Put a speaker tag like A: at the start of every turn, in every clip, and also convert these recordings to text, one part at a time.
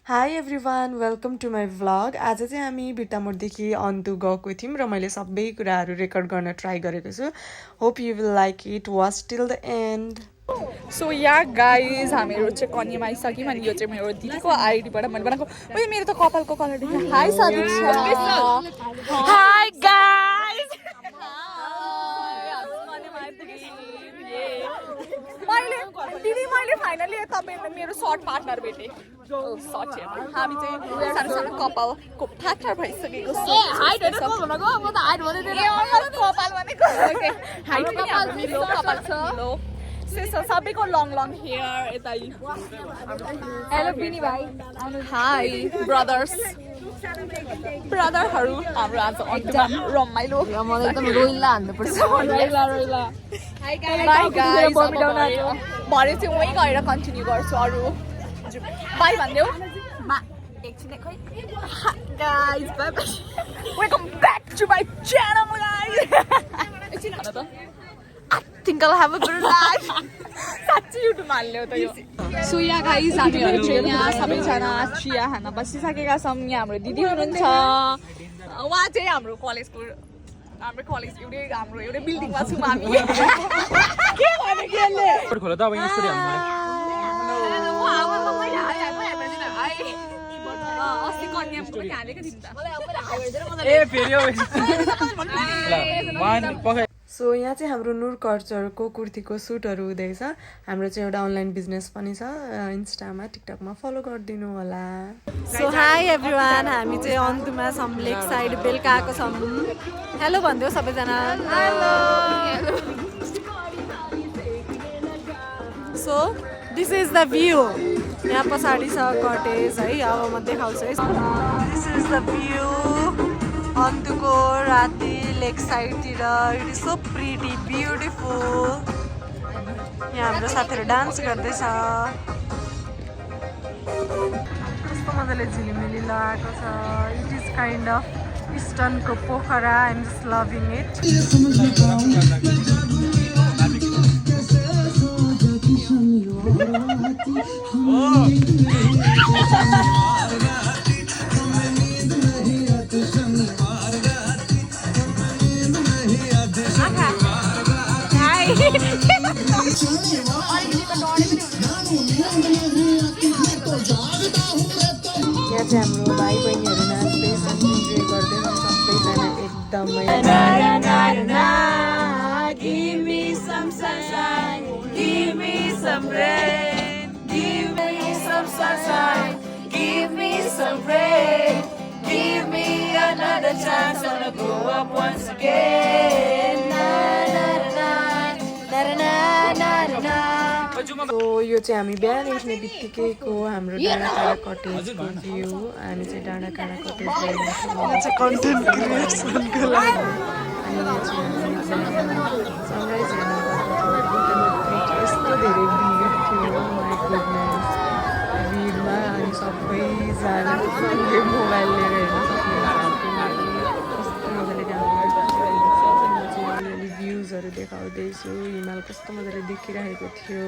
A: High everyone welcome to my vlog. आज चाहिँ हामी भिट्टामोडदेखि अन्तु गएको थियौँ र मैले सबै कुराहरू रेकर्ड गर्न ट्राई गरेको छु। Hope you will like it, watch till the and.
B: So yeah guys हामीहरू चाहिँ कन्यामा आइसक्यौँ अनि यो चाहिँ मेरो दिदीको आइडीबाट मैले बनाएको। उयो मेरो त कपालको कलर देख्नु। हाई समीक्षा। Hi guys. मैले फाइनली तपाईँ मेरो सर्ट पार्टनर भेटेँ। सर्ट हामी चाहिँ सानो सानो कपालको पार्टनर भइसकेको छ। सबैको लङ हेयर यता। हेलो बिनी भाइ। हाई ब्रदरहरू हाम्रो आज एकदम रमाइलो एकदम रोइला हान्नुपर्छ। भरे चाहिँ वहीँ गएर कन्टिन्यू गर्छु। अरू बाई भनिदेऊ एकछिन खै guys bye bye welcome back to my channel guys. एकछिन भन त think I'll have a good life. साँच्चै युट्युबमा हाल्ने त यो। सो या गाइज हामीहरू चाहिँ यहाँ सबैजना चिया खान बसिसकेका छौँ। यहाँ हाम्रो दिदी हुनुहुन्छ। उहाँ चाहिँ हाम्रो कलेजको एउटै बिल्डिङमा छौँ हामी। के भने के ले खोला त अब यहाँ स्टोरी हाल्नु अस्ति कन्यामा पनि हालेको थियौँ त। ए फेरि
A: सो यहाँ चाहिँ हाम्रो नुर कल्चरको कुर्तीको सुटहरू हुँदैछ। हाम्रो चाहिँ एउटा अनलाइन बिजनेस पनि छ, इन्स्टामा टिकटकमा फलो गरिदिनु होला। सो हाई एभ्रिवान, हामी चाहिँ अन्तुमा छौँ, लेक साइड बेलुका आएको छौँ। हेलो भनिदेऊ सबैजना। Hello. So this is the view. यहाँ पछाडि छ कटेज है, अब म देखाउँछु है। दिस इज द भ्यू अन्तुको राति लेक साइडतिर। It is so pretty beautiful. यहाँ हाम्रो साथीहरू डान्स गर्दैछ। कस्तो मजाले झिलिमिली लगाएको छ। इट इज काइन्ड अफ इस्टर्नको Pokhara. I am just loving it. यहाँ चाहिँ हाम्रो भाइ बहिनीहरू नाच्दैछन्, इन्जोय गर्दैछन् सबैजना एकदमै। Give me some sunshine, give me some rain, give me some sunshine, give me some rain, give me another chance, I wanna go up once again. So यो चाहिँ हामी बिहान उठ्ने बित्तिकैको हाम्रो डाँडाकाँडा कटेजको भ्यू। हामी चाहिँ डाँडाकाँडा कटेज कन्टेन्ट क्रिएसनको लागि। अनि यो चाहिँ सनराइज हेर्नु गएको यस्तो धेरै भिड थियो। माई गुडनेस, भिडमा अनि सबैजना मोबाइल लिएर हेर्न सक्नुहुन्छ। कस्तो मजाले अलिअलि भ्युजहरू देखाउँदैछु। हिमाल कस्तो मजाले देखिरहेको थियो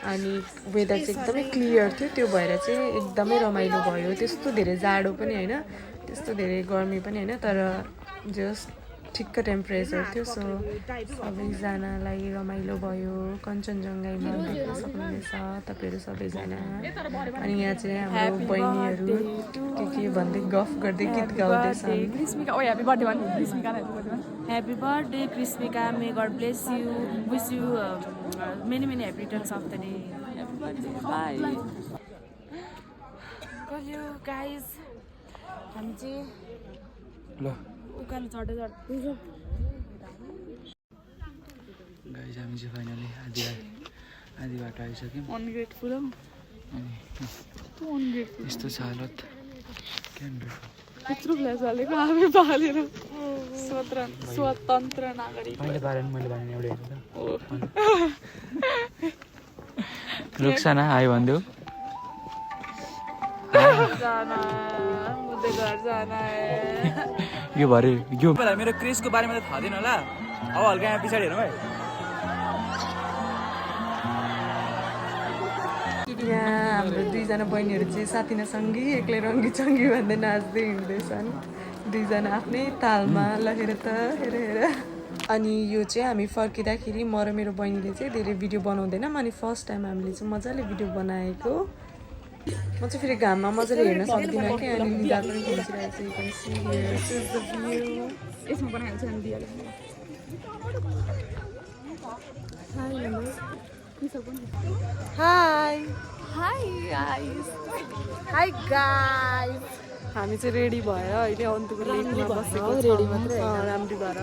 A: अनि वेदर चाहिँ एकदमै क्लियर थियो। त्यो भएर चाहिँ एकदमै रमाइलो भयो। त्यस्तो धेरै जाडो पनि होइन, त्यस्तो धेरै गर्मी पनि होइन, तर जस्ट ठिक्क टेम्परेचर थियो। सो सबैजनालाई रमाइलो भयो। कञ्चनजङ्घा हिमाल देख्न सक्नुहुनेछ तपाईँहरू सबैजना। अनि यहाँ चाहिँ हाम्रो बहिनीहरू के भन्दै गफ गर्दै गीत गाउँदैछन्।
C: Happy birthday, Krismika. May God bless you. Wish you many happy returns of the day. Happy birthday. Bye. Call you guys. हामी चाहिँ
D: ल
C: उकालो चढ्दै
D: गाइस हामी चाहिँ फाइनली आधी बाटो आइसक्यौँ।
B: अनग्रेटफुल
D: यस्तो छ हालत।
B: यत्रो ग्लास हालेको आफै पालेर स्वतन्त्र नागरिक।
D: मैले पारेन, मैले भने एउटै रुक्साना हाई भनिदेऊ। यो भरे यो मेरो क्रेसको बारेमा त थाहा थिएन होला। अब हल्का यहाँ पछाडि हेरौँ है।
A: यहाँ हाम्रो दुईजना बहिनीहरू चाहिँ साथीनासँगै एक्लै रङ्गी चङ्गी भन्दै नाच्दै हिँड्दैछन् दुईजना आफ्नै तालमा लगेर त हेर हेर अनि यो चाहिँ हामी फर्किँदाखेरि म र मेरो बहिनीले चाहिँ धेरै भिडियो बनाउँदैनौँ अनि फर्स्ट टाइम हामीले चाहिँ मजाले भिडियो बनाएको म चाहिँ फेरि घाममा मजाले हेर्न सक्दिनँ कि अनि निदा पनि खिचिरहेको
B: यसमा बनाएको छ नि दियाले
A: हाई
B: हाई गाइस
A: हामी चाहिँ रेडी भएर अहिले अन्तुको लेकमा बसेको रेडी मात्रै राम्री भएर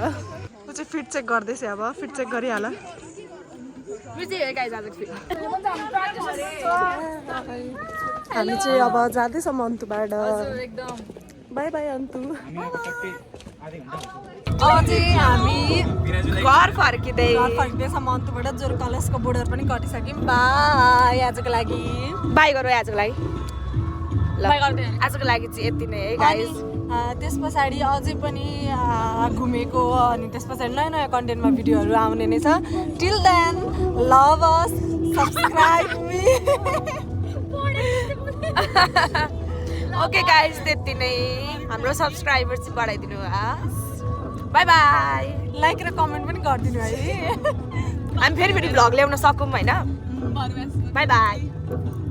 A: ऊ चाहिँ फिट चेक गर्दैछ अब फिट चेक गरिहाल हामी चाहिँ अब जाँदैछौँ अन्तुबाट बाई बाई अन्तु
B: अब चाहिँ हामी घर फर्किँदैछौँ
A: अन्तुबाट जोर कलेजको बोर्डर पनि कटिसक्यौँ बाई आजको लागि
B: बाई गरौँ आजको लागि ल आजको लागि चाहिँ यति नै है गाइस
A: त्यस पछाडि अझै पनि घुमेको अनि त्यस पछाडि नयाँ नयाँ कन्टेन्टमा भिडियोहरू आउने नै छ till then love us subscribe me
B: okay guys त्यति नै हाम्रो सब्सक्राइबर चाहिँ बढाइदिनु बाई बाई
A: लाइक र कमेन्ट पनि गरिदिनु है
B: हामी फेरि भ्लग ल्याउन सकौँ होइन बाई बाई